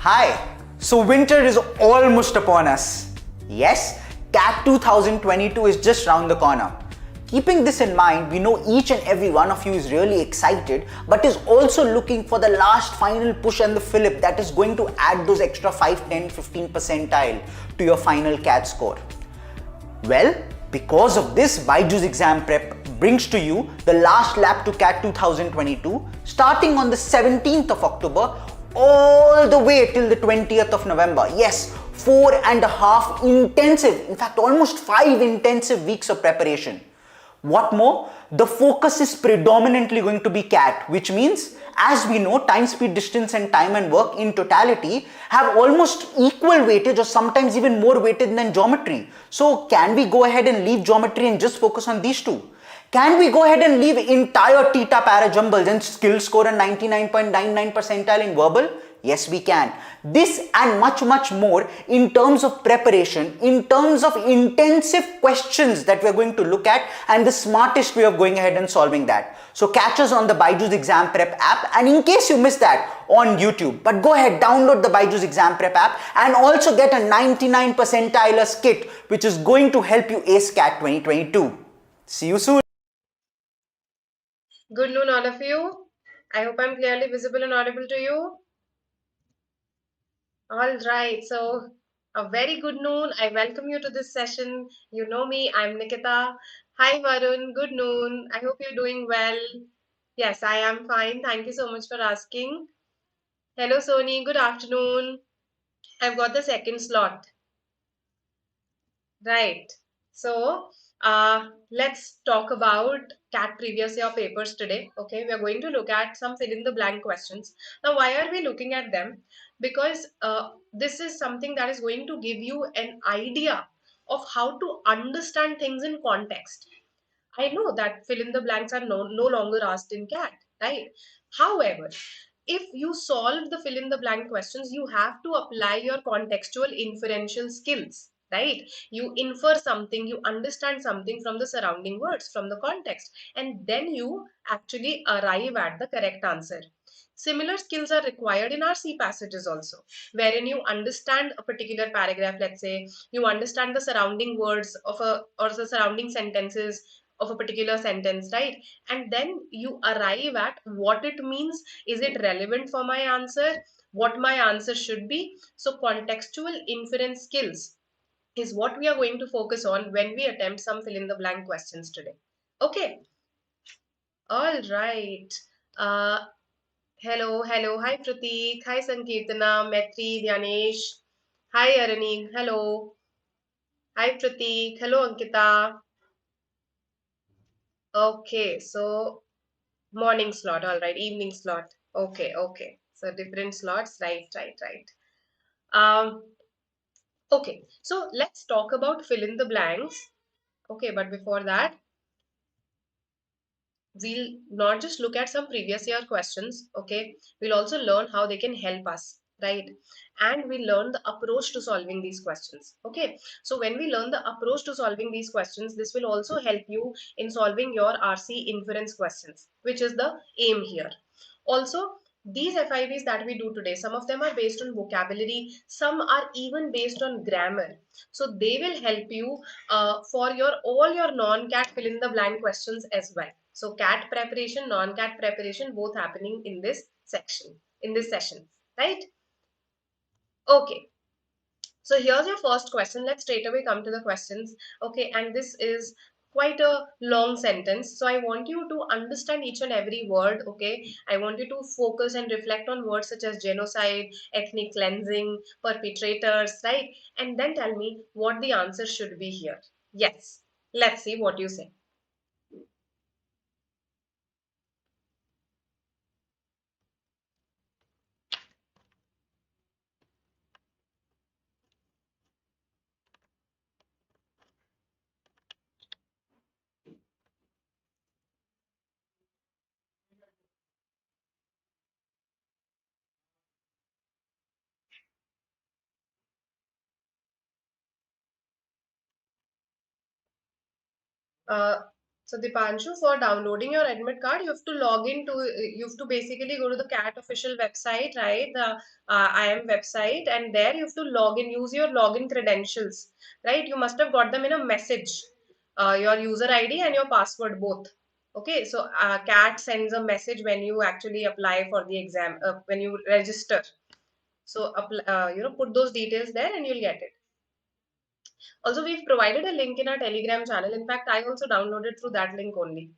Hi, so winter is almost upon us. Yes, CAT 2022 is just round the corner. Keeping this in mind, we know each and every one of you is really excited but is also looking for the last final push and the fillip that is going to add those extra 5, 10, 15 percentile to your final CAT score. Well, because of this, BYJU'S exam prep brings to you the last lap to CAT 2022 starting on the 17th of October all the way till the 20th of November. Yes, 4.5 intensive, in fact almost 5 intensive weeks of preparation. What more, the focus is predominantly going to be CAT, which means, as we know, time, speed, distance and time and work in totality have almost equal weightage or sometimes even more weightage than geometry. So can we go ahead and leave geometry and just focus on these two? Can we go ahead and leave entire theta para jumbles and still score a 99.99 percentile in verbal? Yes, we can. This and much more in terms of preparation, in terms of intensive questions that we're going to look at and the smartest way of going ahead and solving that. So catch us on the BYJU'S exam prep app, and in case you missed that, on YouTube. But go ahead, download the BYJU'S exam prep app and also get a 99 percentilers kit which is going to help you ace CAT 2022. See you soon. Good noon, all of you. I hope I'm clearly visible and audible to you. All right, so a very good noon. I welcome you to this session. You know me, I'm Nikita. Hi, Varun. Good noon. I hope you're doing well. Yes, I am fine. Thank you so much for asking. Hello, Sony. Good afternoon. I've got the second slot. Right. So, let's talk about CAT previous year papers today. Okay, we are going to look at some fill in the blank questions. Now, why are we looking at them? Because this is something that is going to give you an idea of how to understand things in context. I know that fill in the blanks are no longer asked in CAT, right? However, if you solve the fill in the blank questions, you have to apply your contextual inferential skills, right? You infer something, you understand something from the surrounding words, from the context, and then you actually arrive at the correct answer. Similar skills are required in RC passages also, wherein you understand a particular paragraph, let's say, you understand the surrounding words of a or the surrounding sentences of a particular sentence, right? And then you arrive at what it means. Is it relevant for my answer? What my answer should be? So contextual inference skills is what we are going to focus on when we attempt some fill in the blank questions today. Okay. All right. Uh, hello. Hi Pratik. Hi Sankirtana, Metri, Dhyanesh. Hi Arani. Hello. Hi Pratik. Hello Ankita. Okay, so morning slot, all right, evening slot. Okay. So different slots, right. Um, okay, so let's talk about fill in the blanks. Okay, but before that, we'll not just look at some previous year questions, okay? We'll also learn how they can help us, right? And we learn the approach to solving these questions, okay? So when we learn the approach to solving these questions, this will also help you in solving your RC inference questions, which is the aim here. Also, these FIVs that we do today, some of them are based on vocabulary, some are even based on grammar. So they will help you for your all your non-CAT fill in the blank questions as well. So CAT preparation, non-CAT preparation, both happening in this section, in this session, right? Okay. So here's your first question. Let's straight away come to the questions. Okay, and this is quite a long sentence. So I want you to understand each and every word. Okay, I want you to focus and reflect on words such as genocide, ethnic cleansing, perpetrators, right? And then tell me what the answer should be here. Yes, let's see what you say. So Dipanshu, for downloading your admit card, you have to log in to, you have to basically go to the CAT official website, right? The IM website, and there you have to log in, use your login credentials, right? You must have got them in a message, your user ID and your password both. Okay, so CAT sends a message when you actually apply for the exam, when you register. So, put those details there and you'll get it. Also, we've provided a link in our Telegram channel. In fact, I also downloaded through that link only.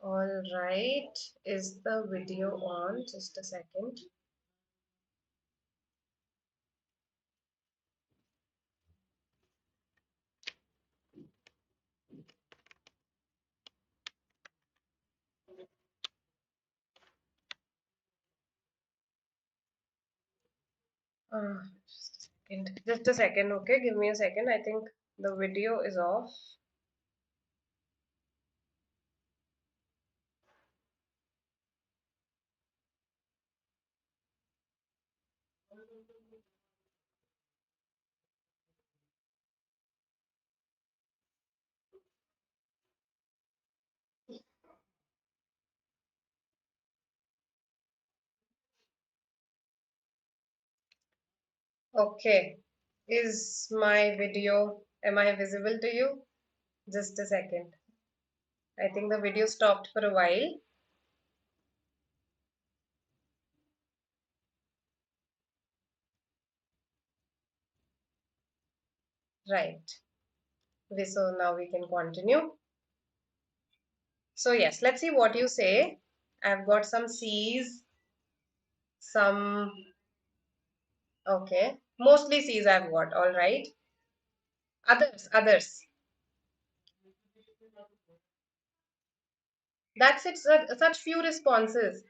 All right, is the video on? Just a second. Just a second. Just a second, okay? Give me a second. I think the video is off. Okay. Is my video, am I visible to you? Just a second. I think the video stopped for a while. Right. So now we can continue. So yes, let's see what you say. I've got some C's, some, okay. Mostly C's I've got, all right. Others. That's it. Such few responses.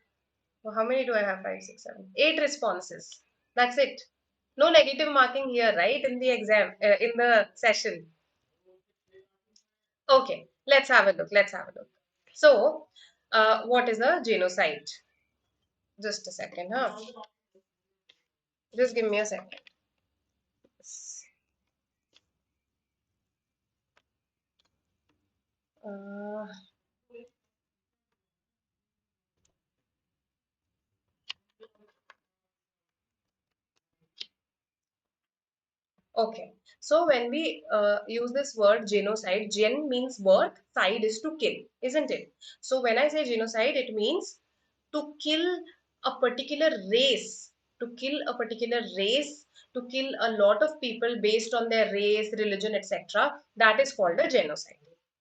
So how many do I have? 5, 6, 7, 8 responses. That's it. No negative marking here, right? In the exam, in the session. Okay, let's have a look. Let's have a look. So, what is a genocide? Just a second, huh? Just give me a second. Uh, Okay, so when we use this word genocide, gen means birth, side is to kill, isn't it? So when I say genocide, it means to kill a particular race, to kill a particular race, to kill a lot of people based on their race, religion, etc. That is called a genocide.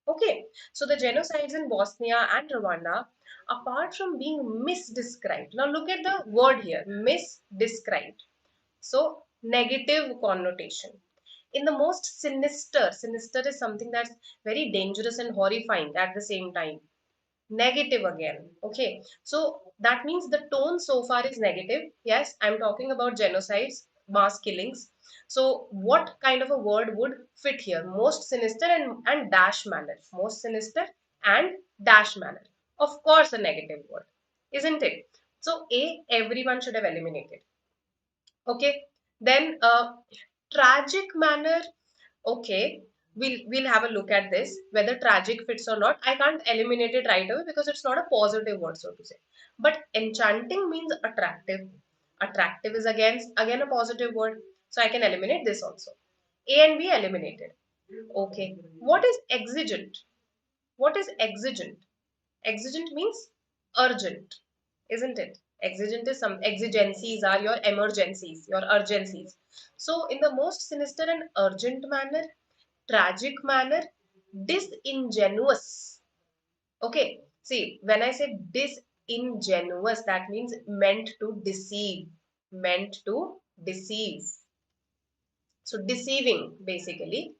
Okay, so the genocides in Bosnia and Rwanda, apart from being misdescribed, now look at the word here, misdescribed. So negative connotation. In the most sinister, sinister is something that's very dangerous and horrifying at the same time. Negative again. Okay. So that means the tone so far is negative. Yes, I'm talking about genocides, mass killings. So what kind of a word would fit here? Most sinister and dash manner. Most sinister and dash manner. Of course, a negative word, isn't it? So A, everyone should have eliminated. Okay, then tragic manner. Okay, we'll have a look at this whether tragic fits or not. I can't eliminate it right away because it's not a positive word, so to say. But enchanting means attractive. Attractive is again a positive word, so I can eliminate this also. A and B eliminated. Okay, what is exigent? What is exigent? Exigent means urgent, isn't it? Exigent is some exigencies are your emergencies, your urgencies. So, in the most sinister and urgent manner, tragic manner, disingenuous. Okay, see, when I say disingenuous, that means meant to deceive, meant to deceive. So, deceiving basically.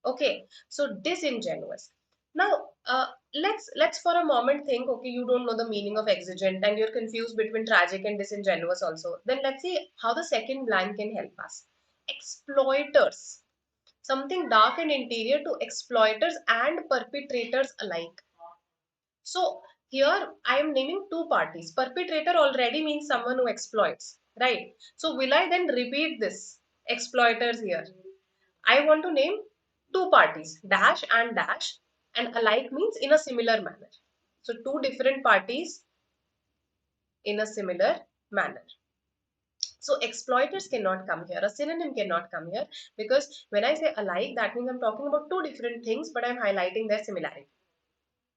Okay, so disingenuous. Now, let's for a moment think. Okay, you don't know the meaning of exigent, and you're confused between tragic and disingenuous also. Then let's see how the second blank can help us. Exploiters, something dark and interior to exploiters and perpetrators alike. So here I am naming two parties. Perpetrator already means someone who exploits. right? So will I then repeat this exploiters here? I want to name two parties, dash and dash, and alike means in a similar manner. So two different parties in a similar manner. So exploiters cannot come here, a synonym cannot come here, because when I say alike, that means I'm talking about two different things, but I'm highlighting their similarity,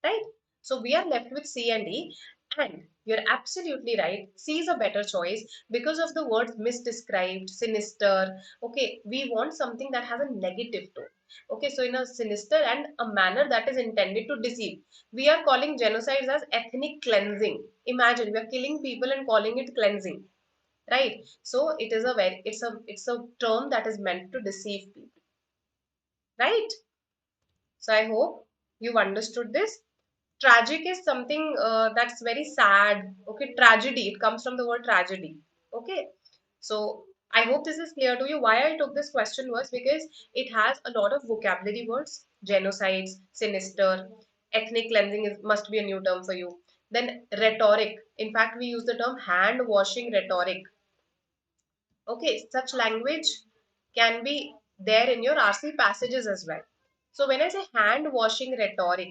right? So we are left with C and E, and you're absolutely right. C is a better choice because of the words misdescribed, sinister. Okay, we want something that has a negative tone. Okay, so in a sinister and a manner that is intended to deceive. We are calling genocides as ethnic cleansing. Imagine we are killing people and calling it cleansing, right? So it is a very it's a term that is meant to deceive people, right? So I hope you've understood this. Tragic is something that's very sad. Okay, tragedy, it comes from the word tragedy. Okay, so I hope this is clear to you. Why I took this question was because it has a lot of vocabulary words: genocides, sinister, ethnic cleansing must be a new term for you. Then rhetoric, in fact we use the term hand washing rhetoric. Okay, such language can be there in your RC passages as well. So when I say hand washing rhetoric,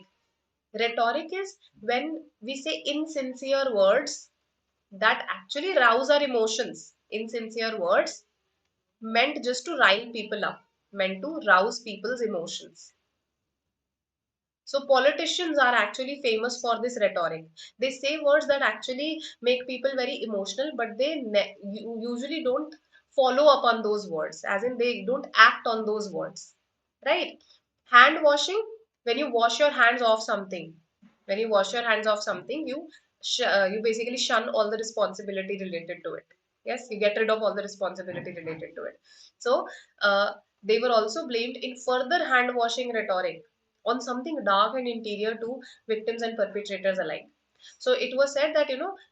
rhetoric is when we say insincere words that actually rouse our emotions. Insincere words meant just to rile people up, meant to rouse people's emotions. So politicians are actually famous for this rhetoric. They say words that actually make people very emotional, but they usually don't follow up on those words, as in they don't act on those words, right? Hand washing, when you wash your hands off something, when you wash your hands off something, you basically shun all the responsibility related to it. Yes, you get rid of all the responsibility related to it. So they were also blamed in further hand washing rhetoric on something dark and interior to victims and perpetrators alike. So it was said that,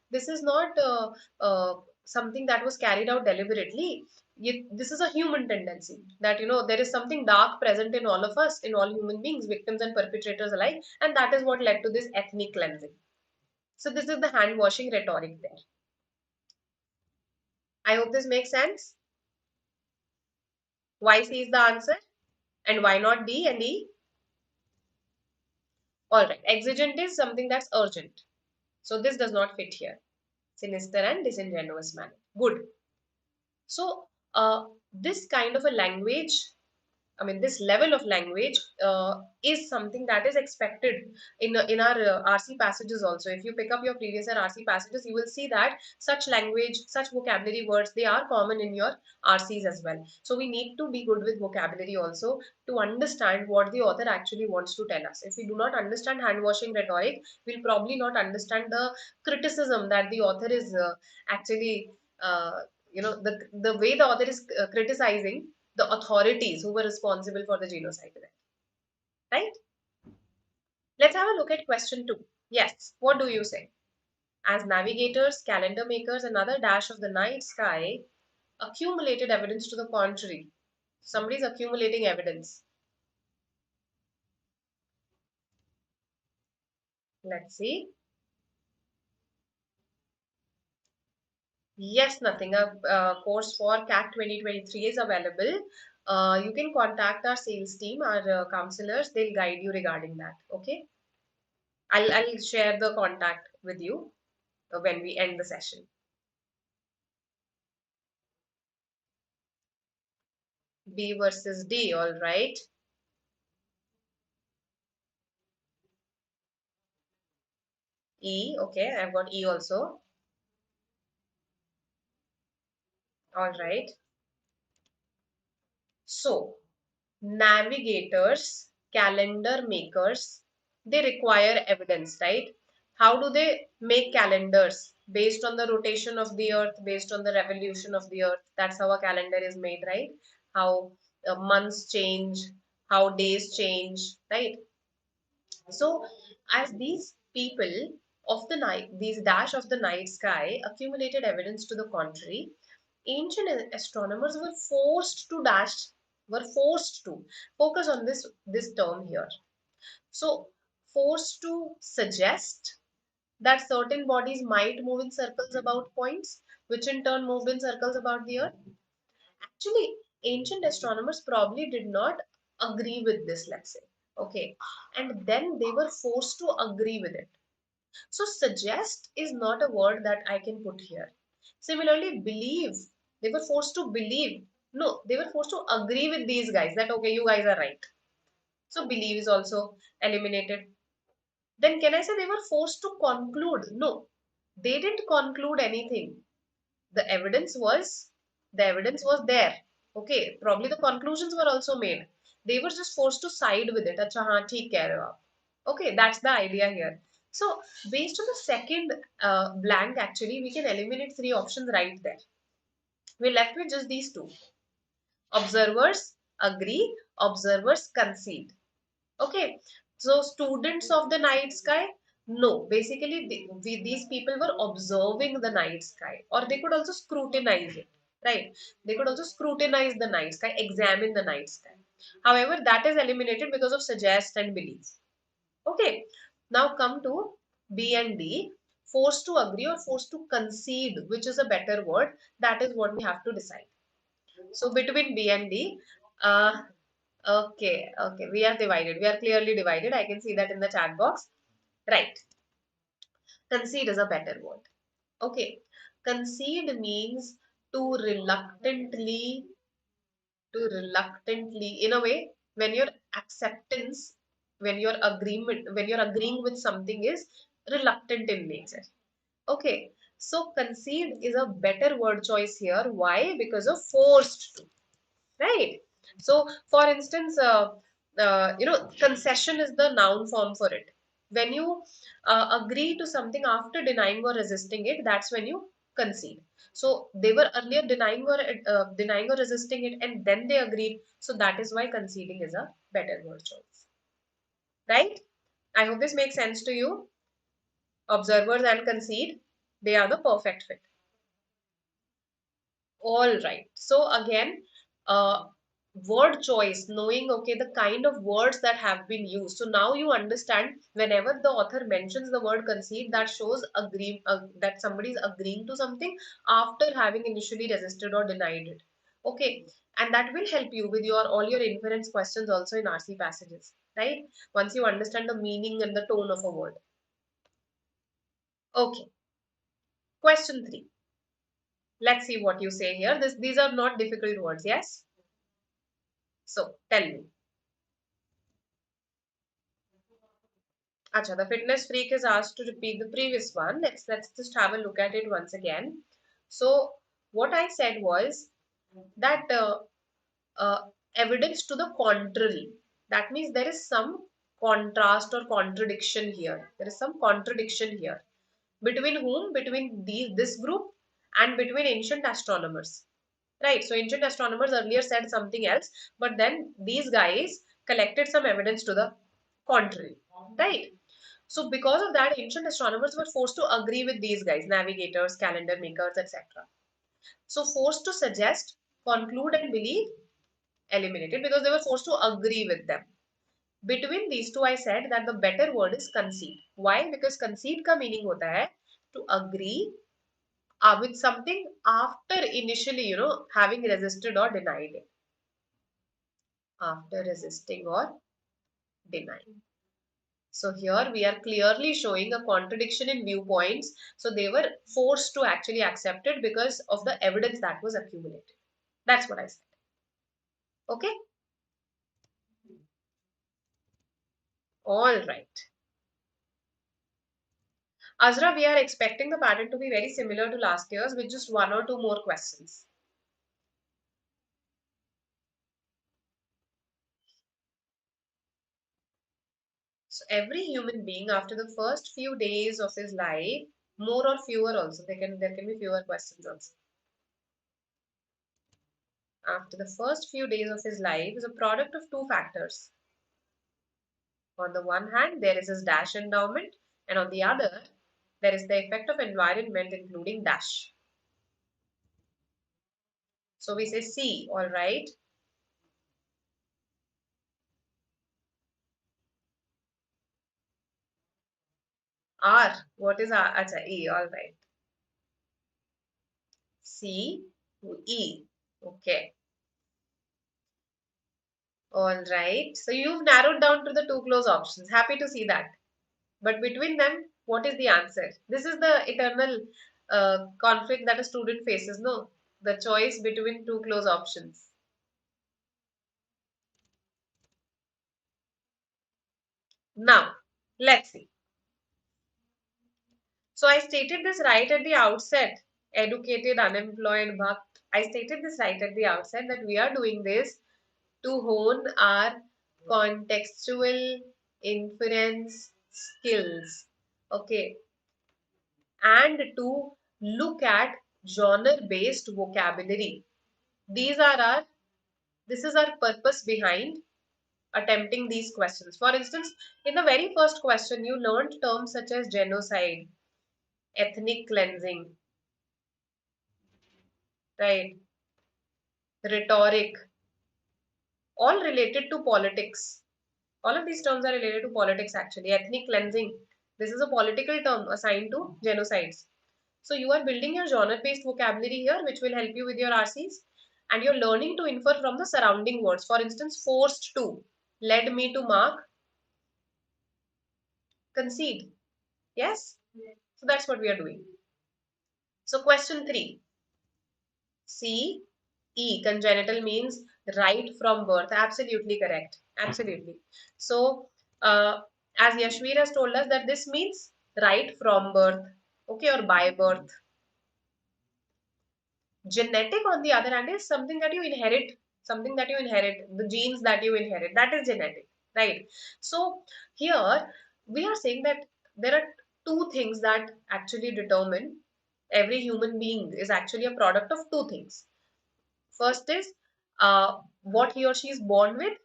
this is not something that was carried out deliberately. This is a human tendency that, there is something dark present in all of us, in all human beings, victims and perpetrators alike, and that is what led to this ethnic cleansing. So this is the hand washing rhetoric there. I hope this makes sense. Why C is the answer, and why not D and E? All right, exigent is something that's urgent. So this does not fit here. Sinister and disingenuous manner. Good. So this kind of a language, I mean, this level of language is something that is expected in our RC passages also. If you pick up your previous year RC passages, you will see that such language, such vocabulary words, they are common in your RCs as well. So we need to be good with vocabulary also to understand what the author actually wants to tell us. If we do not understand hand washing rhetoric, we'll probably not understand the criticism that the author is actually, the way the author is criticizing the authorities who were responsible for the genocide event, right? Let's have a look at question 2. Yes, what do you say? As navigators, calendar makers, another dash of the night sky accumulated evidence to the contrary. Somebody's accumulating evidence. Let's see. Yes, nothing. A course for CAT 2023 is available. You can contact our sales team, our counselors. They'll guide you regarding that. Okay. I'll share the contact with you when we end the session. B versus D, all right. E, okay, I've got E also. All right. So, navigators, calendar makers, they require evidence, right? How do they make calendars? Based on the rotation of the earth, based on the revolution of the earth. That's how a calendar is made, right? How months change, how days change, right? So, as these people of the night, these dash of the night sky accumulated evidence to the contrary, ancient astronomers were forced to focus on this term here. So, forced to suggest that certain bodies might move in circles about points. which in turn moved in circles about the Earth. Actually, ancient astronomers probably did not agree with this, let's say. Okay. And then they were forced to agree with it. So, suggest is not a word that I can put here. Similarly, believe. They were forced to believe. No, they were forced to agree with these guys that, okay, you guys are right. So, believe is also eliminated. Then, can I say they were forced to conclude? No, they didn't conclude anything. The evidence was there. Okay, probably the conclusions were also made. They were just forced to side with it. Acha, haan, theek keh rahe ho aap. Okay, that's the idea here. So, based on the second blank, actually, we can eliminate three options right there. We're left with just these two. Observers agree, observers concede. Okay, so students of the night sky, no, basically these people were observing the night sky, or they could also scrutinize it, right? They could also scrutinize the night sky, examine the night sky. However, that is eliminated because of suggest and believe. Okay, now come to B and D. Forced to agree or forced to concede, which is a better word, that is what we have to decide. So between B and D, uh, okay, we are divided. We are clearly divided. I can see that in the chat box. Right. Concede is a better word. Okay. Concede means to reluctantly, in a way, when your acceptance, when you're agreeing with something is reluctant in nature. Okay. So concede is a better word choice here. Why? Because of forced to. Right. So for instance, concession is the noun form for it. When you agree to something after denying or resisting it, that's when you concede. So they were earlier denying or resisting it, and then they agreed. So that is why conceding is a better word choice. Right. I hope this makes sense to you. Observers and concede, they are the perfect fit. All right. So again, word choice, knowing, okay, the kind of words that have been used. So now you understand whenever the author mentions the word concede, that shows that somebody is agreeing to something after having initially resisted or denied it. Okay. And that will help you with all your inference questions also in RC passages, right? Once you understand the meaning and the tone of a word. Okay. Question 3. Let's see what you say here. These are not difficult words, yes? So tell me. Acha, the fitness freak is asked to repeat the previous one. Let's just have a look at it once again. So what I said was that evidence to the contrary. That means there is some contrast or contradiction here. There is some contradiction here. Between whom? Between this group and between ancient astronomers. Right. So ancient astronomers earlier said something else, but then these guys collected some evidence to the contrary. Right. So because of that, ancient astronomers were forced to agree with these guys, navigators, calendar makers, etc. So forced to suggest, conclude and believe, eliminated because they were forced to agree with them. Between these two, I said that the better word is concede. Why? Because concede ka meaning hota hai to agree with something after initially, having resisted or denied it. After resisting or denying. So here we are clearly showing a contradiction in viewpoints. So they were forced to actually accept it because of the evidence that was accumulated. That's what I said. Okay. All right. Azra, we are expecting the pattern to be very similar to last year's with just one or two more questions. So every human being after the first few days of his life, more or fewer also, there can be fewer questions also. After the first few days of his life is a product of two factors. On the one hand, there is his dash endowment, and on the other, there is the effect of environment, including dash. So we say C, all right. R, what is R? Acha, E, all right. C to E. Okay. All right. So you've narrowed down to the two close options. Happy to see that. But between them, what is the answer? This is the eternal conflict that a student faces, no? The choice between two close options. Now, let's see. So I stated this right at the outset. Educated, unemployed, but I stated this right at the outset that we are doing this to hone our contextual inference skills. Okay, and to look at genre based vocabulary. These are our this is our purpose behind attempting these questions. For instance, in the very first question you learned terms such as genocide, ethnic cleansing, right, rhetoric, all related to politics. All of these terms are related to politics actually. Ethnic cleansing, this is a political term assigned to genocides. So you are building your genre-based vocabulary here, which will help you with your RCs, and you're learning to infer from the surrounding words. For instance, forced to, led me to mark, concede. Yes? So that's what we are doing. So question 3. C, E, congenital means right from birth. Absolutely correct. Absolutely. So, as Yashvir has told us that this means right from birth, okay, or by birth. Genetic, on the other hand, is something that you inherit, the genes that you inherit, that is genetic, right? So, here we are saying that there are two things that actually determine every human being is actually a product of two things. First is what he or she is born with,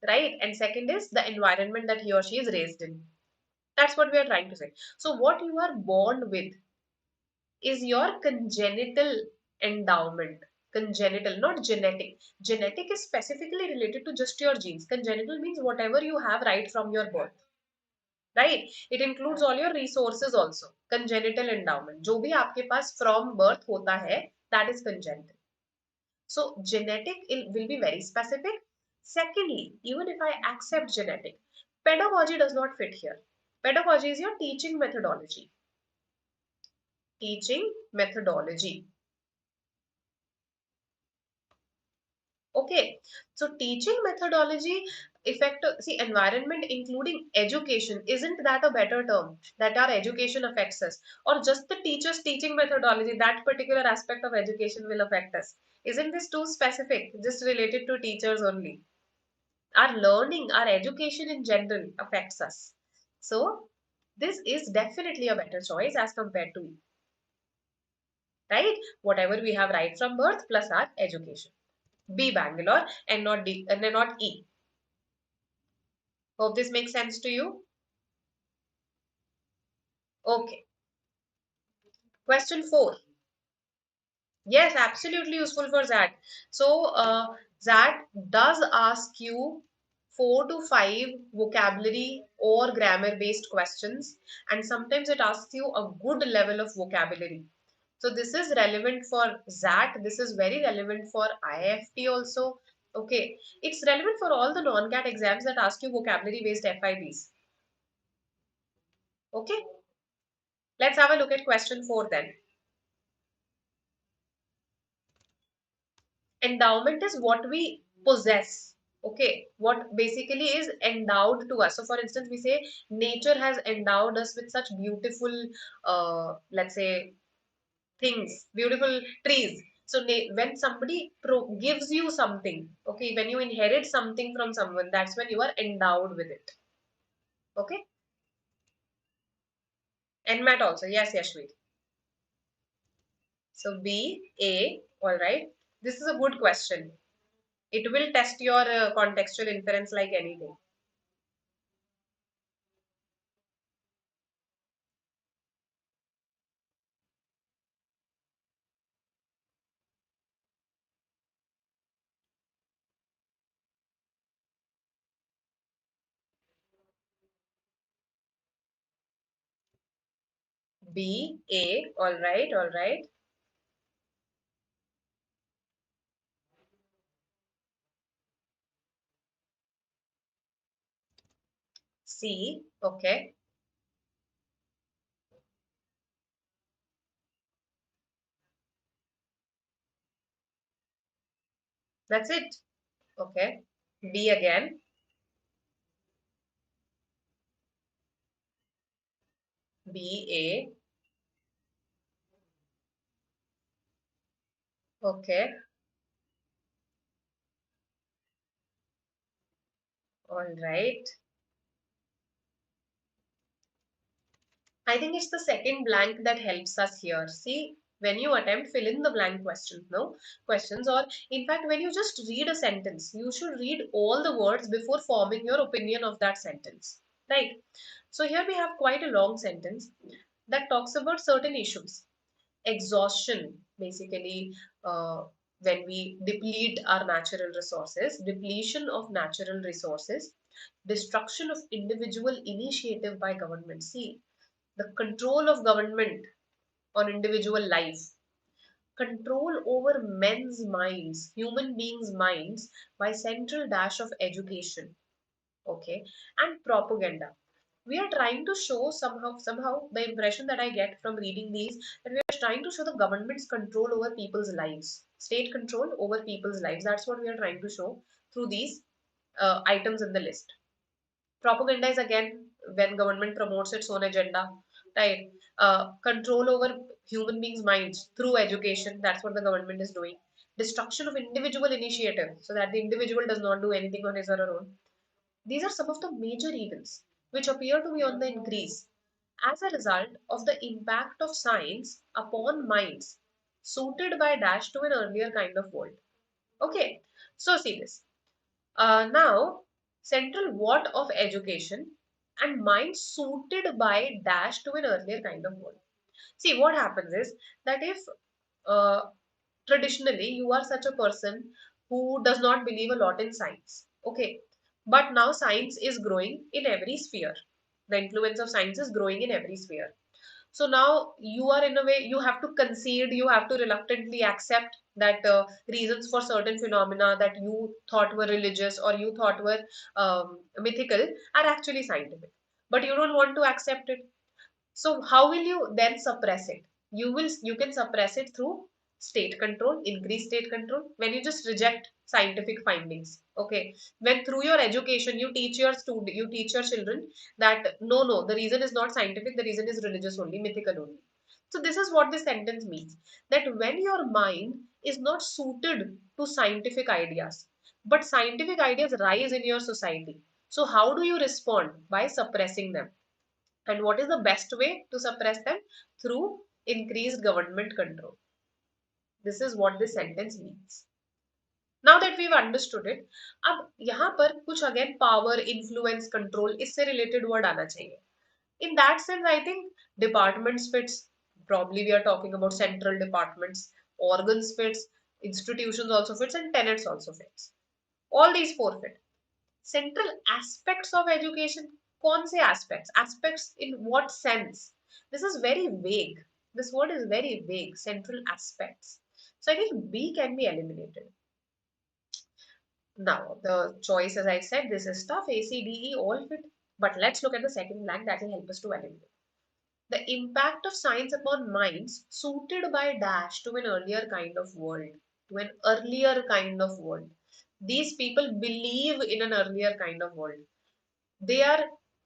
right? And second is the environment that he or she is raised in. That's what we are trying to say. So, what you are born with is your congenital endowment. Congenital, not genetic. Genetic is specifically related to just your genes. Congenital means whatever you have right from your birth. Right? It includes all your resources also. Congenital endowment. जो भी आपके पास from birth होता है, that is congenital. So genetic will be very specific. Secondly, even if I accept genetic, pedagogy does not fit here. Pedagogy is your teaching methodology. Teaching methodology. Okay, so teaching methodology, effective, see, environment including education, isn't that a better term? That our education affects us, or just the teacher's teaching methodology, that particular aspect of education will affect us. Isn't this too specific, just related to teachers only? Our learning, our education in general affects us. So, this is definitely a better choice as compared to, right? Whatever we have right from birth plus our education. B, Bangalore, and not D, and not E. Hope this makes sense to you. Okay. Question 4. Yes, absolutely useful for ZAT. So, ZAT does ask you 4 to 5 vocabulary or grammar based questions, and sometimes it asks you a good level of vocabulary. So, this is relevant for ZAT, this is very relevant for IFT also. Okay, it's relevant for all the non-CAT exams that ask you vocabulary based FIBs. Okay, let's have a look at question 4 then. Endowment is what we possess. Okay, what basically is endowed to us. So for instance, we say nature has endowed us with such beautiful let's say things, beautiful trees. So when somebody gives you something, okay, when you inherit something from someone, that's when you are endowed with it. Okay, and Matt also, yes, Yashvi. So B, A, all right, this is a good question. It will test your contextual inference like anything. B, A, all right, all right. C. Okay. That's it. Okay. B again. B, A. Okay. All right. I think it's the second blank that helps us here. See, when you attempt fill in the blank questions, no questions, or in fact, when you just read a sentence, you should read all the words before forming your opinion of that sentence, right? So here we have quite a long sentence that talks about certain issues. Exhaustion, basically, when we deplete our natural resources, depletion of natural resources, destruction of individual initiative by government. See, the control of government on individual life, control over men's minds, human beings' minds by central dash of education, okay, and propaganda. We are trying to show somehow the impression that I get from reading these, that we are trying to show the government's control over people's lives, state control over people's lives. That's what we are trying to show through these items in the list. Propaganda is again when government promotes its own agenda, right? Control over human beings' minds through education. That's what the government is doing. Destruction of individual initiative, so that the individual does not do anything on his or her own. These are some of the major events which appear to be on the increase as a result of the impact of science upon minds suited by dash to an earlier kind of world. Okay, so see this. Now, central what of education and mind suited by dash to an earlier kind of world. See, what happens is that if uh, traditionally you are such a person who does not believe a lot in science, okay, but now science is growing in every sphere. The influence of science is growing in every sphere. So now you are in a way, you have to concede, you have to reluctantly accept that reasons for certain phenomena that you thought were religious or you thought were mythical are actually scientific. But you don't want to accept it. So how will you then suppress it? You can suppress it through state control, increased state control, when you just reject scientific findings. Okay. When through your education you teach your children that no, the reason is not scientific, the reason is religious only, mythical only. So this is what this sentence means. That when your mind is not suited to scientific ideas, but scientific ideas rise in your society. So how do you respond? By suppressing them. And what is the best way to suppress them? Through increased government control. This is what this sentence means. Now that we've understood it, अब यहाँ पर कुछ again power, influence, control इससे related word आना चाहिए. In that sense, I think departments fits. Probably we are talking about central departments, organs fits, institutions also fits, and tenets also fits. All these four fit. Central aspects of education, कौन से aspects in what sense? This is very vague. This word is very vague. Central aspects. So I think B can be eliminated. Now the choice, as I said, this is tough. A, C, D, E all fit. But let's look at the second blank that will help us to eliminate. The impact of science upon minds suited by dash to an earlier kind of world. To an earlier kind of world. These people believe in an earlier kind of world. They are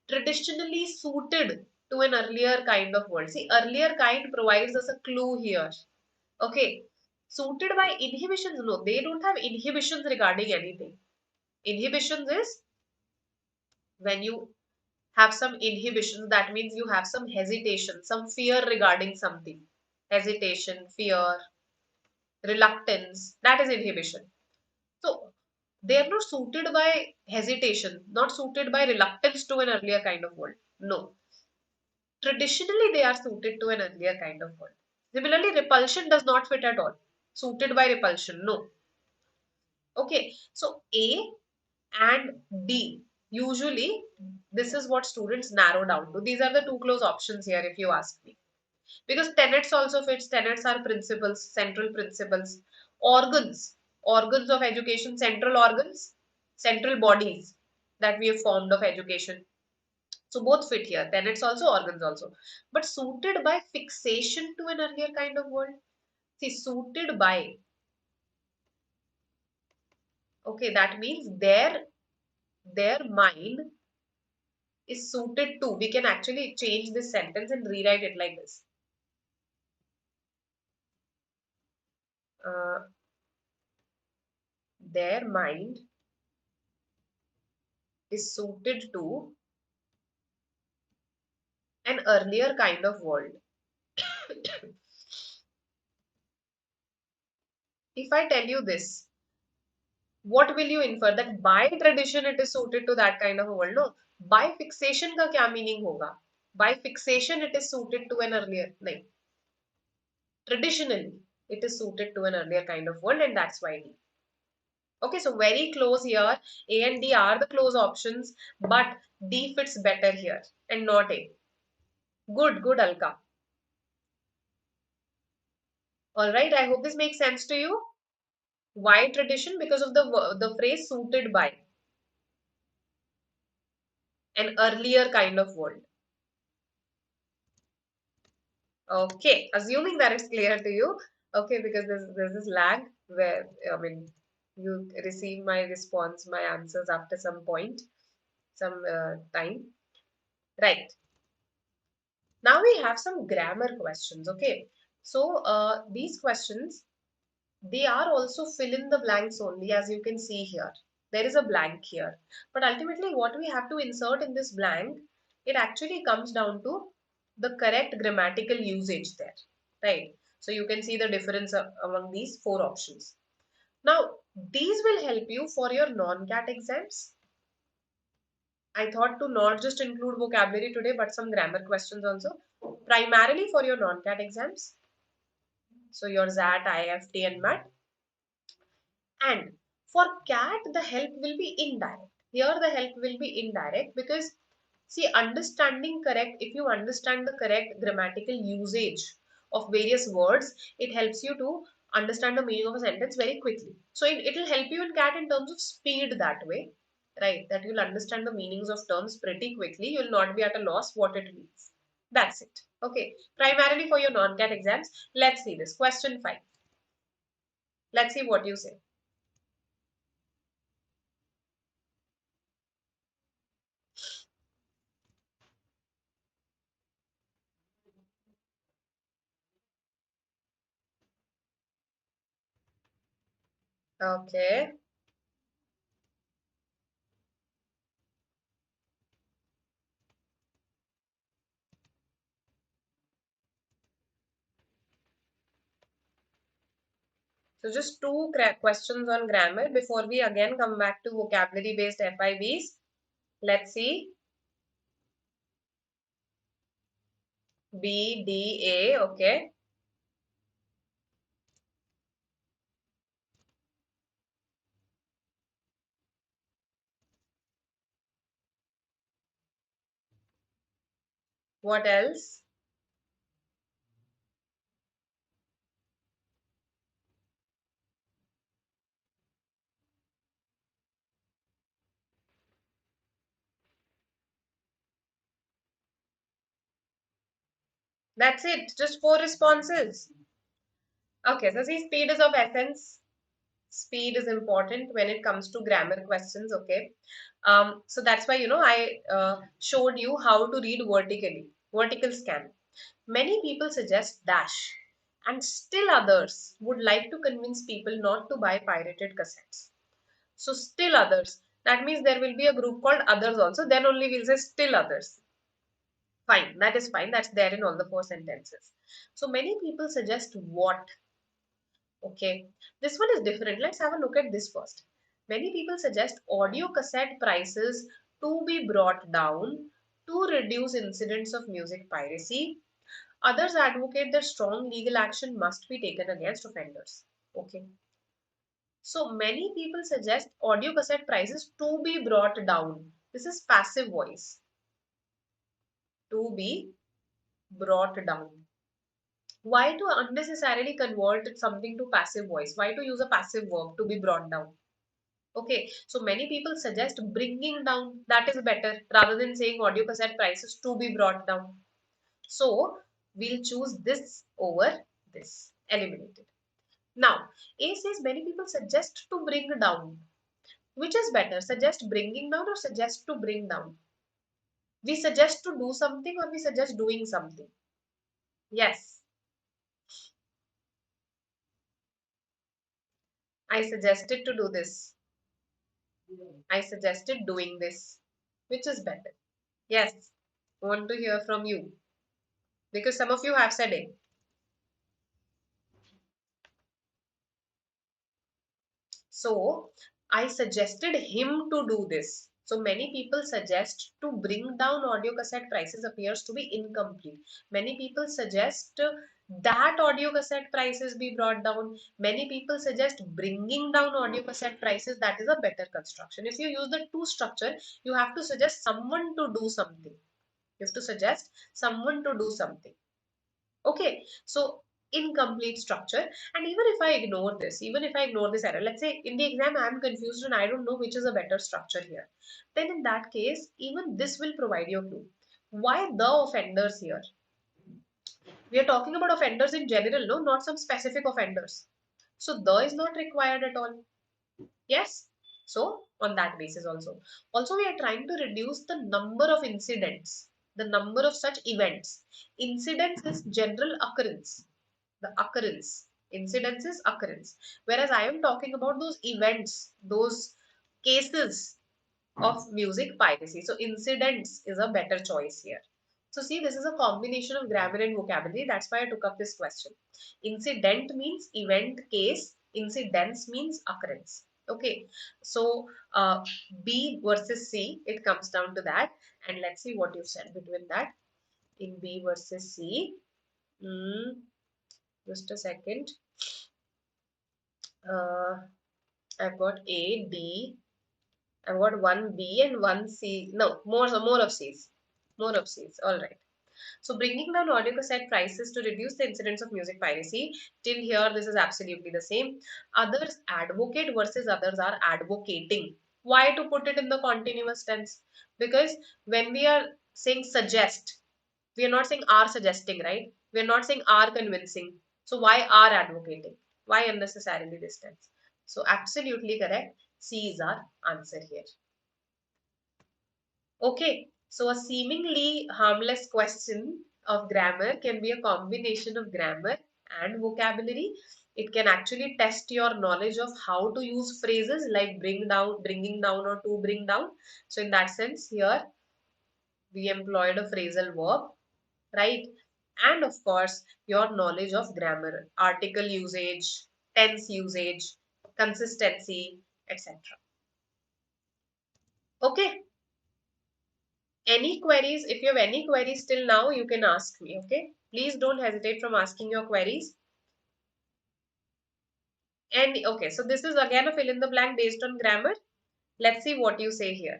traditionally suited to an earlier kind of world. See, earlier kind provides us a clue here. Okay. Suited by inhibitions, no, they don't have inhibitions regarding anything. Inhibitions is when you have some inhibitions, that means you have some hesitation, some fear regarding something. Hesitation, fear, reluctance, that is inhibition. So they are not suited by hesitation, not suited by reluctance to an earlier kind of world. No. Traditionally, they are suited to an earlier kind of world. Similarly, repulsion does not fit at all. Suited by repulsion, no. Okay, so A and D, usually this is what students narrow down to. These are the two close options here if you ask me. Because tenets also fits. Tenets are principles, central principles. Organs of education, central organs, central bodies that we have formed of education. So both fit here. Tenets also, organs also. But suited by fixation to an earlier kind of world. See, suited by. Okay, that means their mind is suited to. We can actually change this sentence and rewrite it like this. Uh, their mind is suited to an earlier kind of world. If I tell you this, what will you infer? That by tradition it is suited to that kind of a world? No. By fixation का क्या meaning होगा? By fixation it is suited to an earlier, नहीं. Traditionally it is suited to an earlier kind of world, and that's why D. Okay, so very close here. A and D are the close options, but D fits better here and not A. Good, good, Alka. All right, I hope this makes sense to you. Why tradition? Because of the phrase suited by an earlier kind of world. Okay, assuming that it's clear to you. Okay, because there's this lag where I mean you receive my response, my answers after some point, some time. Right. Now we have some grammar questions. Okay, so these questions, they are also fill in the blanks only, as you can see here. There is a blank here. But ultimately what we have to insert in this blank, it actually comes down to the correct grammatical usage there. Right. So you can see the difference among these four options. Now, these will help you for your non-CAT exams. I thought to not just include vocabulary today, but some grammar questions also. Primarily for your non-CAT exams. So your ZAT, IFT and MAT. And for CAT, the help will be indirect. Here the help will be indirect because see, understanding correct, if you understand the correct grammatical usage of various words, it helps you to understand the meaning of a sentence very quickly. So it will help you in CAT in terms of speed that way, right? That you'll understand the meanings of terms pretty quickly. You'll not be at a loss what it means. That's it. Okay. Primarily for your non-CAT exams. Let's see this. Question 5. Let's see what you say. Okay. So just two questions on grammar before we again come back to vocabulary based FIBs. Let's see. B, D, A, okay. What else? That's it. Just four responses. Okay, so see, speed is of essence. Speed is important when it comes to grammar questions, okay. So that's why, I showed you how to read vertically, vertical scan. Many people suggest dash, and still others would like to convince people not to buy pirated cassettes. So still others, that means there will be a group called others also, then only we'll say still others. Fine, that is fine, that's there in all the four sentences. So many people suggest what. Okay, this one is different. Let's have a look at this first. Many people suggest audio cassette prices to be brought down to reduce incidents of music piracy. Others advocate that strong legal action must be taken against offenders. Okay. So many people suggest audio cassette prices to be brought down. This is passive voice. To be brought down. Why to unnecessarily convert something to passive voice? Why to use a passive verb to be brought down? Okay, so many people suggest bringing down, that is better, rather than saying audio cassette prices to be brought down. So we'll choose this over this, eliminated. Now, A says many people suggest to bring down. Which is better, suggest bringing down or suggest to bring down? We suggest to do something or we suggest doing something? Yes, I suggested to do this. I suggested doing this. Which is better? Yes, want to hear from you because some of you have said it. So I suggested him to do this. So many people suggest to bring down audio cassette prices appears to be incomplete. Many people suggest that audio cassette prices be brought down. Many people suggest bringing down audio cassette prices. That is a better construction. If you use the to structure, you have to suggest someone to do something. You have to suggest someone to do something. Okay, so incomplete structure. And even if I ignore this, even if I ignore this error, let's say in the exam I'm confused and I don't know which is a better structure here, then in that case, even this will provide you a clue. Why the offenders here? We are talking about offenders in general, no, not some specific offenders. So the is not required at all. Yes. So on that basis also. Also, we are trying to reduce the number of incidents, the number of such events. Incidents is general occurrence, the occurrence. Incidence is occurrence. Whereas I am talking about those events, those cases of music piracy. So incidents is a better choice here. So see, this is a combination of grammar and vocabulary. That's why I took up this question. Incident means event, case. Incidence means occurrence. Okay. So B versus C, it comes down to that. And let's see what you said between that. In B versus C. Hmm, just a second. Uh, I've got A, D, I've got one B and one C. No, more of C's. More of C's. All right. So bringing down audio cassette prices to reduce the incidence of music piracy. Till here, this is absolutely the same. Others advocate versus others are advocating. Why to put it in the continuous tense? Because when we are saying suggest, we are not saying are suggesting, right? We are not saying are convincing. So why are advocating? Why unnecessarily this tense? So absolutely correct. C is our answer here. Okay, so a seemingly harmless question of grammar can be a combination of grammar and vocabulary. It can actually test your knowledge of how to use phrases like bring down, bringing down, or to bring down. So in that sense, here we employed a phrasal verb, right? And of course, your knowledge of grammar, article usage, tense usage, consistency, etc. Okay. Any queries? If you have any queries till now, you can ask me. Okay. Please don't hesitate from asking your queries. And okay, so this is again a fill in the blank based on grammar. Let's see what you say here.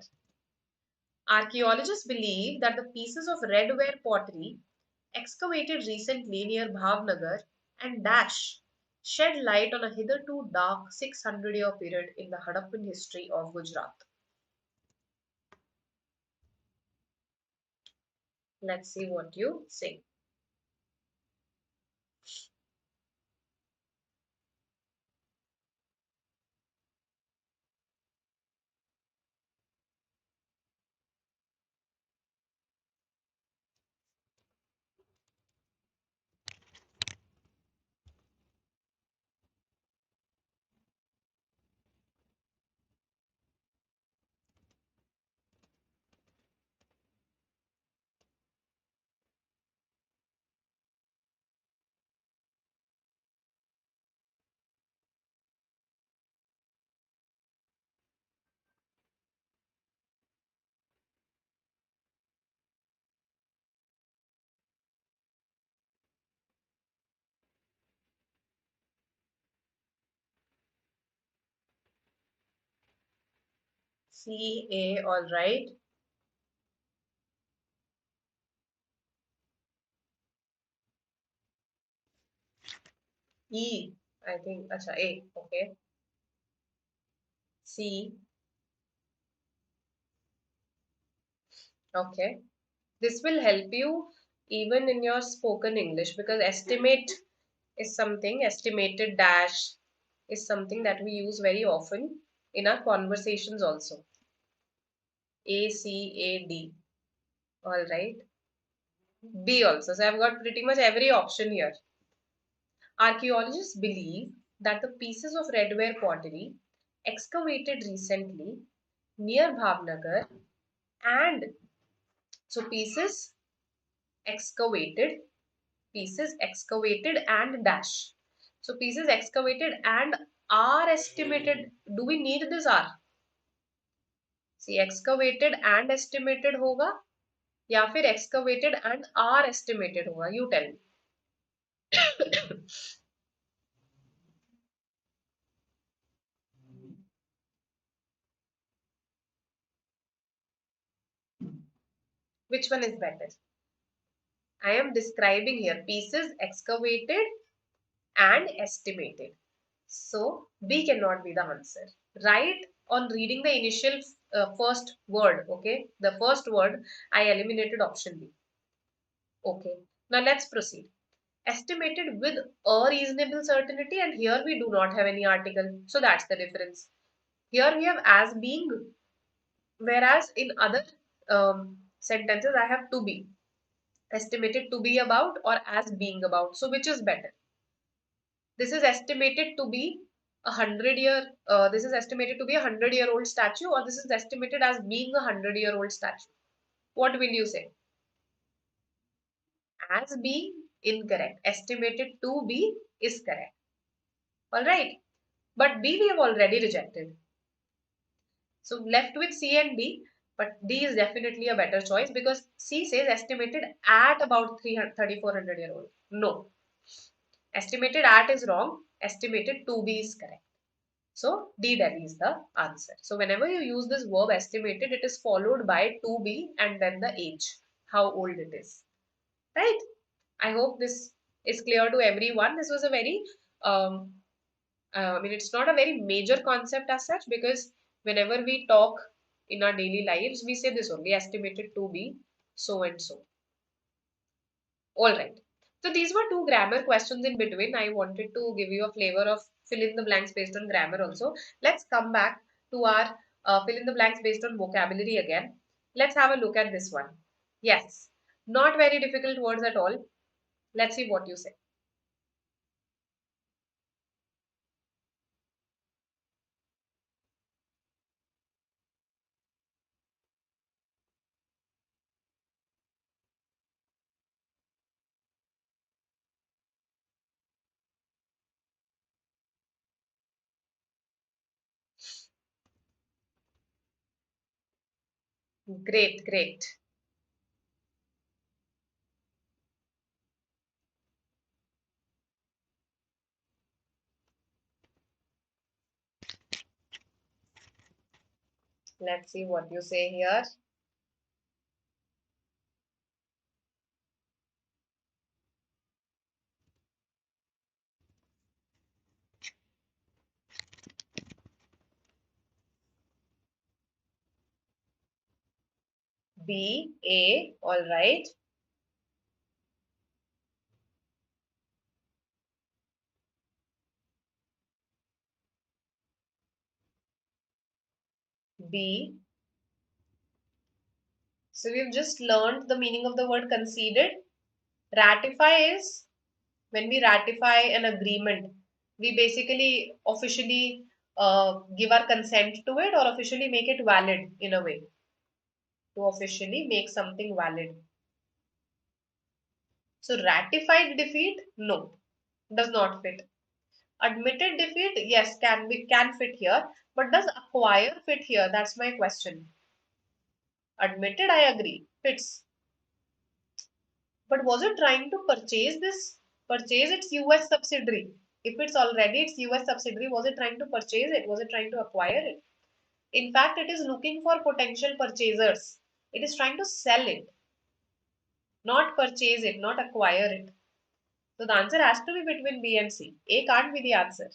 Archaeologists believe that the pieces of redware pottery excavated recently near Bhavnagar and Dash shed light on a hitherto dark 600-year period in the Harappan history of Gujarat. Let's see what you say. CA, all right. E, I think, acha, A, okay. C. Okay. This will help you even in your spoken English, because estimate is something, estimated dash is something that we use very often in our conversations also. A, C, A, D. All right. B also. So I've got pretty much every option here. Archaeologists believe that the pieces of redware pottery excavated recently near Bhavnagar, and so excavated, pieces excavated and dash. So pieces excavated and are estimated. Do we need this R? See, excavated and estimated होगा या फिर excavated and are estimated होगा? You tell me. Which one is better? I am describing here pieces excavated and estimated. So B cannot be the answer. Right on reading the initial first word, okay? The first word, I eliminated option B. Okay. Now let's proceed. Estimated with a reasonable certainty, and here we do not have any article. So that's the difference. Here we have as being, whereas in other sentences I have to be. Estimated to be about or as being about. So which is better? This is estimated to be this is estimated to be 100-year-old statue, or this is estimated as being 100-year-old statue. What will you say? As being incorrect. Estimated to be is correct. Alright. But B we have already rejected. So left with C and D, but D is definitely a better choice because C says estimated at about 3,400 year old. No. Estimated at is wrong. Estimated to be is correct. So D Delhi is the answer. So whenever you use this verb estimated, it is followed by to be and then the age, how old it is. Right? I hope this is clear to everyone. This was a very, it's not a very major concept as such, because whenever we talk in our daily lives, we say this only, estimated to be so and so. All right. So these were two grammar questions in between. I wanted to give you a flavor of fill in the blanks based on grammar also. Let's come back to our fill in the blanks based on vocabulary again. Let's have a look at this one. Yes, not very difficult words at all. Let's see what you say. Great, great. Let's see what you say here. B, A, all right. B. So we've just learned the meaning of the word conceded. Ratify is when we ratify an agreement, we basically officially give our consent to it or officially make it valid in a way. To officially make something valid. So ratified defeat, no, does not fit. Admitted defeat, yes, can fit here, but does acquire fit here? That's my question. Admitted, I agree, fits. But was it trying to purchase its US subsidiary? If it's already its US subsidiary, was it trying to purchase it? Was it trying to acquire it? In fact, it is looking for potential purchasers. It is trying to sell it, not purchase it, not acquire it. So the answer has to be between B and C. A can't be the answer.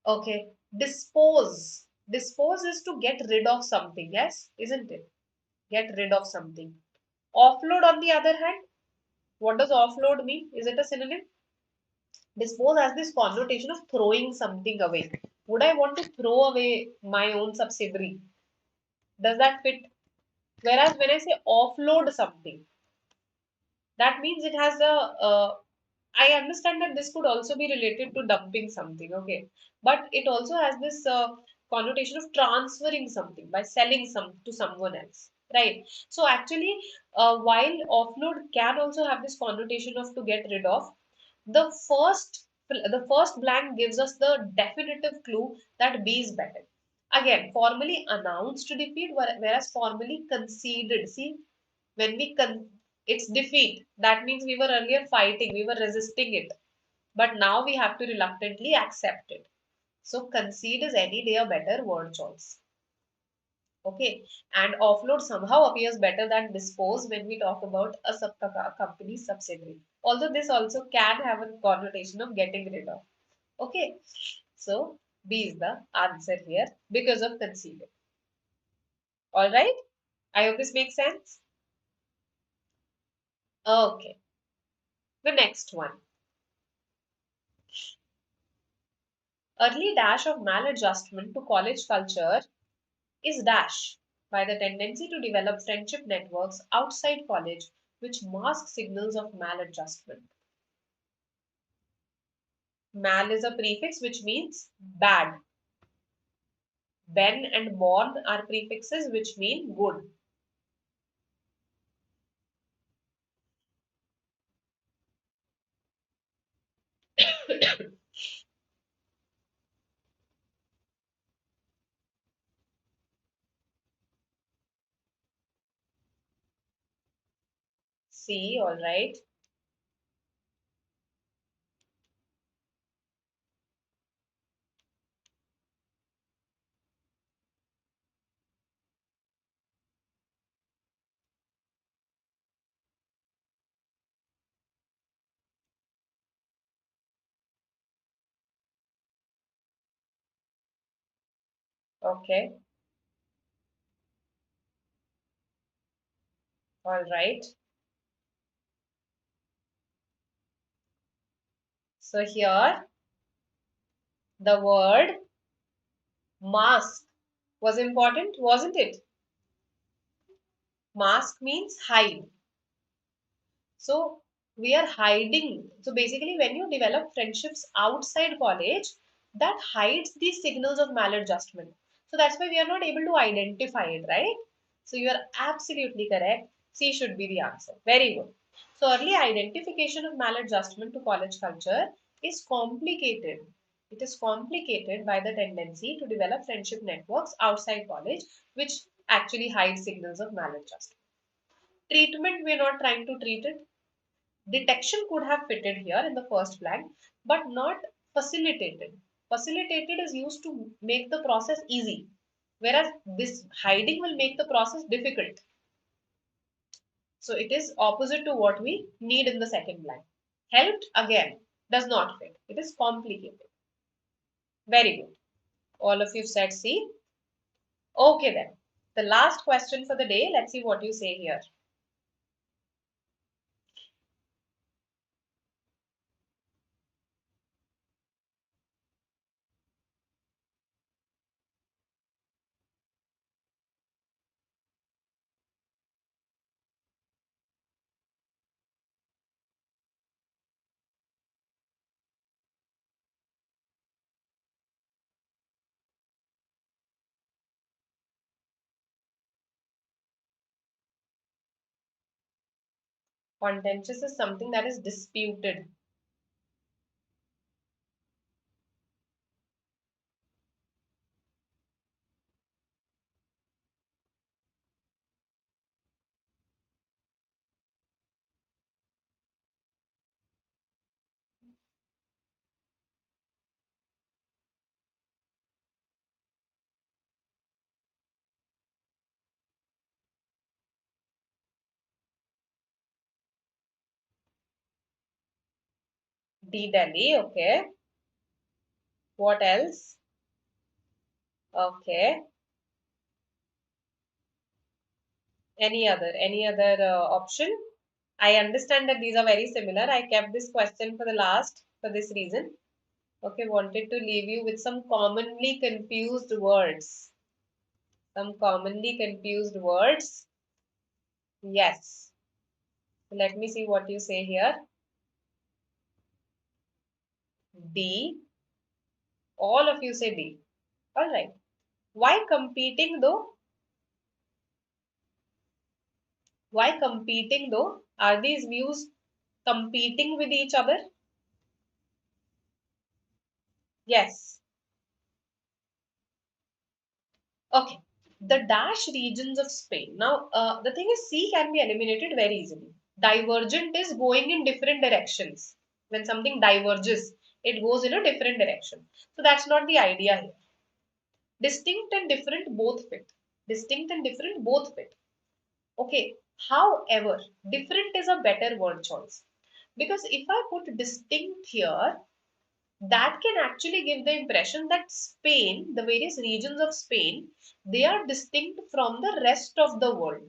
Okay. Dispose. Dispose is to get rid of something, yes? Isn't it? Get rid of something. Offload, on the other hand, what does offload mean? Is it a synonym? Dispose has this connotation of throwing something away. Would I want to throw away my own subsidiary? Does that fit? Whereas when I say offload something, that means it has I understand that this could also be related to dumping something, okay, but it also has this connotation of transferring something by selling some to someone else, right? So actually, while offload can also have this connotation of to get rid of, the first blank gives us the definitive clue that B is better. Again, formally announced defeat, whereas formally conceded. See, when it's defeat, that means we were earlier fighting, we were resisting it, but now we have to reluctantly accept it. So concede is any day a better word choice. Okay, and offload somehow appears better than dispose when we talk about a company's subsidiary, although this also can have a connotation of getting rid of. Okay, so B is the answer here because of conceded. All right, I hope this makes sense. Okay, the next one. Early dash of maladjustment to college culture is dash by the tendency to develop friendship networks outside college which mask signals of maladjustment. Mal is a prefix which means bad. Ben and born are prefixes which mean good. See, all right. Okay, all right. So here the word mask was important, wasn't it? Mask means hide. So we are hiding. So basically, when you develop friendships outside college, that hides these signals of maladjustment. So that's why we are not able to identify it, right? So you are absolutely correct. C should be the answer. Very good. So early identification of maladjustment to college culture is complicated. It is complicated by the tendency to develop friendship networks outside college, which actually hide signals of maladjustment. Treatment, we're not trying to treat it. Detection could have fitted here in the first blank, but not facilitated. Facilitated is used to make the process easy, whereas this hiding will make the process difficult. So it is opposite to what we need in the second blank. Helped, again, does not fit. It is complicated. Very good. All of you said C. Okay then. The last question for the day. Let's see what you say here. Contentious is something that is disputed. D Delhi, okay. What else? Okay. Any other option? I understand that these are very similar. I kept this question for the last for this reason. Okay, wanted to leave you with some commonly confused words. Some commonly confused words. Yes. Let me see what you say here. D. All of you say D. All right. Why competing though? Why competing though? Are these views competing with each other? Yes. Okay. The dash regions of Spain. Now, the thing is, C can be eliminated very easily. Divergent is going in different directions. When something diverges, it goes in a different direction. So that's not the idea here. Distinct and different both fit. Distinct and different both fit. Okay. However, different is a better word choice. Because if I put distinct here, that can actually give the impression that Spain, the various regions of Spain, they are distinct from the rest of the world.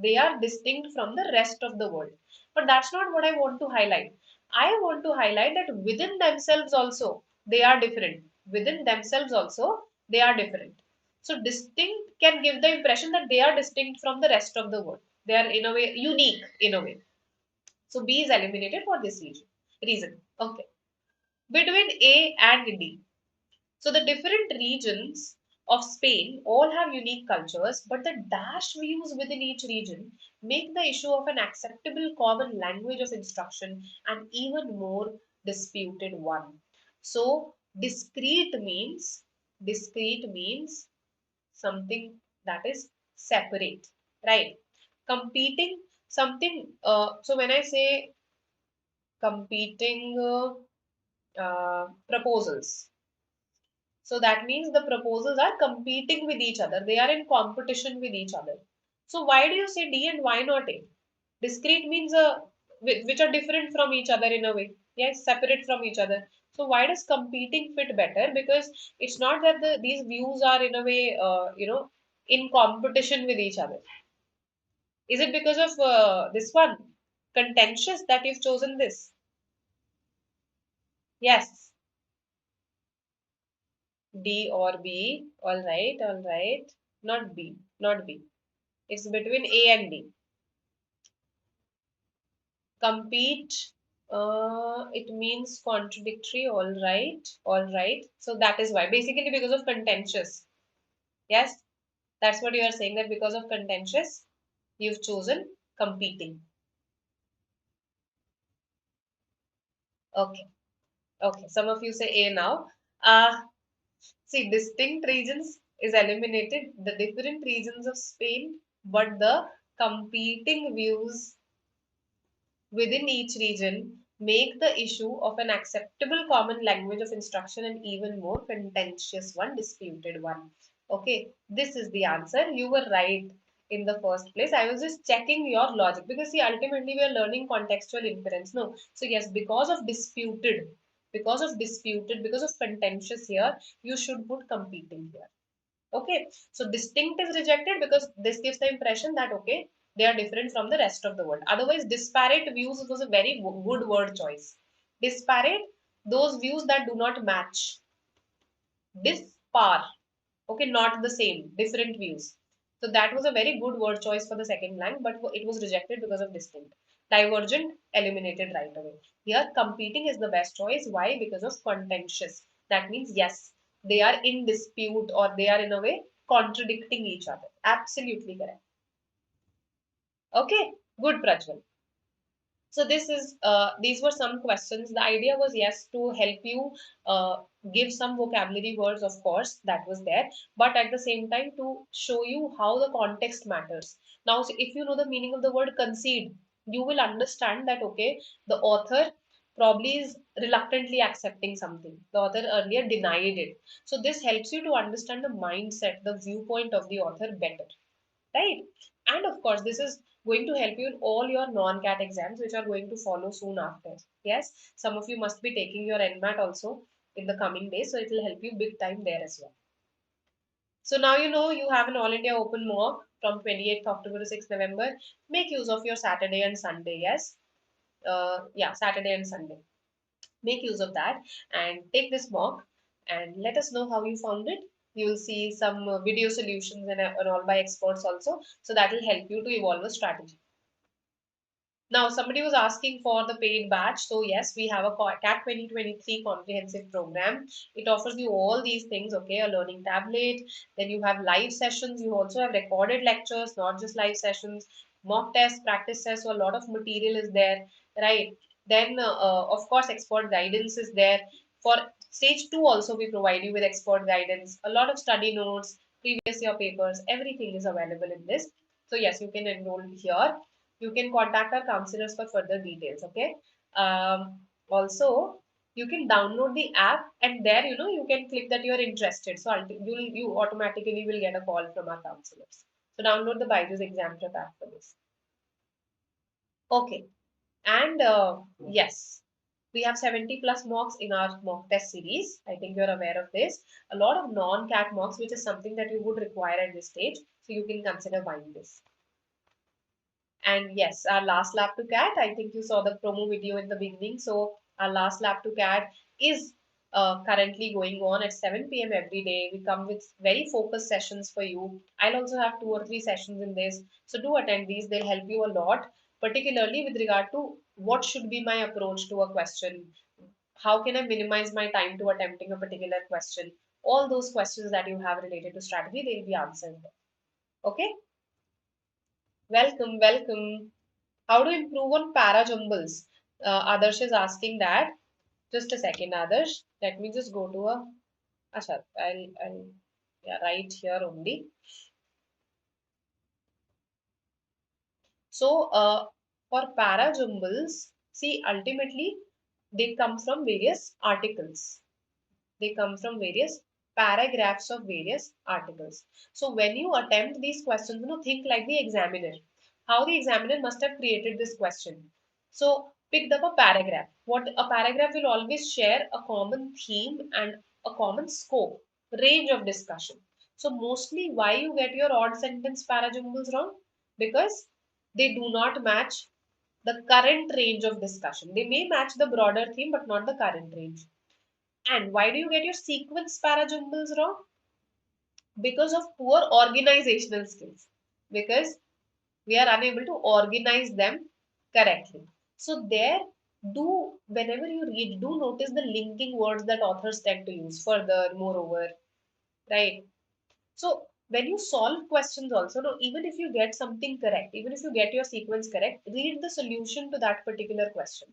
They are distinct from the rest of the world. But that's not what I want to highlight. I want to highlight that within themselves also, they are different. Within themselves also, they are different. So, distinct can give the impression that they are distinct from the rest of the world. They are, in a way, unique in a way. So, B is eliminated for this reason. Okay. Between A and D. So the different regions of Spain all have unique cultures, but the dash views within each region make the issue of an acceptable common language of instruction an even more disputed one. So discrete means something that is separate, right? Competing something. So when I say competing proposals. So that means the proposals are competing with each other. They are in competition with each other. So why do you say D and why not A? Discrete means which are different from each other in a way. Yes, separate from each other. So why does competing fit better? Because it's not that these views are in a way, in competition with each other. Is it because of this one contentious that you've chosen this? Yes, D or B. All right, all right. Not B, not B. It's between A and D. Compete, it means contradictory. All right, all right. So that is why. Basically, because of contentious. Yes, that's what you are saying, that because of contentious, you've chosen competing. Okay, okay. Some of you say A now. Uh, See, distinct regions is eliminated, the different regions of Spain, but the competing views within each region make the issue of an acceptable common language of instruction an even more contentious one, disputed one. Okay, this is the answer. You were right in the first place. I was just checking your logic because, see, ultimately we are learning contextual inference. No, so yes, because of contentious here, you should put competing here. Okay, so distinct is rejected because this gives the impression that okay, they are different from the rest of the world. Otherwise, disparate views was a very good word choice. Disparate, those views that do not match. Dispar, okay, not the same, different views. So that was a very good word choice for the second blank, but it was rejected because of distinct. Divergent, eliminated right away. Here, competing is the best choice. Why? Because of contentious. That means, yes, they are in dispute or they are in a way contradicting each other. Absolutely correct. Okay, good, Prajwal. So these were some questions. The idea was, yes, to help you give some vocabulary words, of course, that was there, but at the same time to show you how the context matters. Now, if you know the meaning of the word concede, you will understand that okay, the author probably is reluctantly accepting something. The author earlier denied it. So this helps you to understand the mindset, the viewpoint of the author better, right? And of course, this is going to help you in all your non-CAT exams, which are going to follow soon after. Yes, some of you must be taking your NMAT also in the coming days, so it will help you big time there as well. So now you know you have an All India Open mock from 28th October to 6th November. Make use of your Saturday and Sunday. Yes. Yeah, Saturday and Sunday. Make use of that and take this mock and let us know how you found it. You will see some video solutions and all by experts also. So that will help you to evolve a strategy. Now, somebody was asking for the paid batch. So, yes, we have a CAT 2023 comprehensive program. It offers you all these things, okay? A learning tablet, then you have live sessions. You also have recorded lectures, not just live sessions, mock tests, practice tests. So, a lot of material is there, right? Then, of course, expert guidance is there. For stage 2, also, we provide you with expert guidance, a lot of study notes, previous year papers, everything is available in this. So, yes, you can enroll here. You can contact our counselors for further details. Okay. Also, you can download the app, and there you can click that you are interested. So you automatically will get a call from our counselors. So download the BYJU'S exam prep app for this. Okay. And yes, we have 70 plus mocks in our mock test series. I think you're aware of this. A lot of non-CAT mocks, which is something that you would require at this stage. So you can consider buying this. And yes, our last lab to cat, I think you saw the promo video in the beginning. So our last lab to cat is currently going on at 7 p.m. every day. We come with very focused sessions for you. I'll also have 2 or 3 sessions in this. So do attend these. They'll help you a lot, particularly with regard to what should be my approach to a question. How can I minimize my time to attempting a particular question? All those questions that you have related to strategy, they'll be answered. Okay. Welcome, welcome. How to improve on para jumbles? Adarsh is asking that. Just a second, Adarsh. Let me just go to a. Achha, I'll yeah, right here only. So, for para jumbles, see, ultimately, they come from various articles. They come from various paragraphs of various articles. So when you attempt these questions, think like the examiner. How the examiner must have created this question. So picked up a paragraph. What a paragraph will always share a common theme and a common scope, range of discussion. So mostly why you get your odd sentence parajumbles wrong? Because they do not match the current range of discussion. They may match the broader theme, but not the current range. And why do you get your sequence parajumbles wrong? Because of poor organizational skills. Because we are unable to organize them correctly. So there, whenever you read, do notice the linking words that authors tend to use. Further, moreover, right? So when you solve questions also, no, even if you get something correct, even if you get your sequence correct, read the solution to that particular question.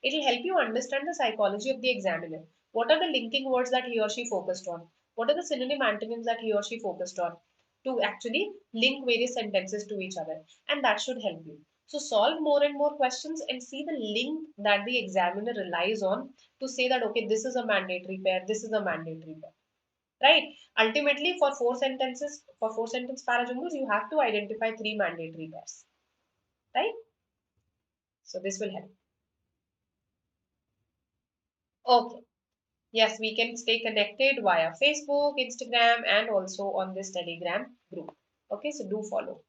It will help you understand the psychology of the examiner. What are the linking words that he or she focused on? What are the synonym antonyms that he or she focused on to actually link various sentences to each other? And that should help you. So solve more and more questions and see the link that the examiner relies on to say that, okay, this is a mandatory pair, this is a mandatory pair, right? Ultimately, for four sentence parajumbles, you have to identify 3 mandatory pairs, right? So this will help. Okay. Yes, we can stay connected via Facebook, Instagram, and also on this Telegram group. Okay, so do follow.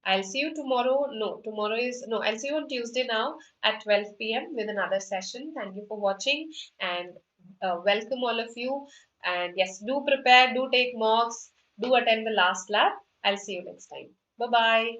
I'll see you tomorrow. No, tomorrow is no. I'll see you on Tuesday now at 12 p.m. with another session. Thank you for watching and welcome all of you. And yes, do prepare, do take mocks, do attend the last lab. I'll see you next time. Bye bye.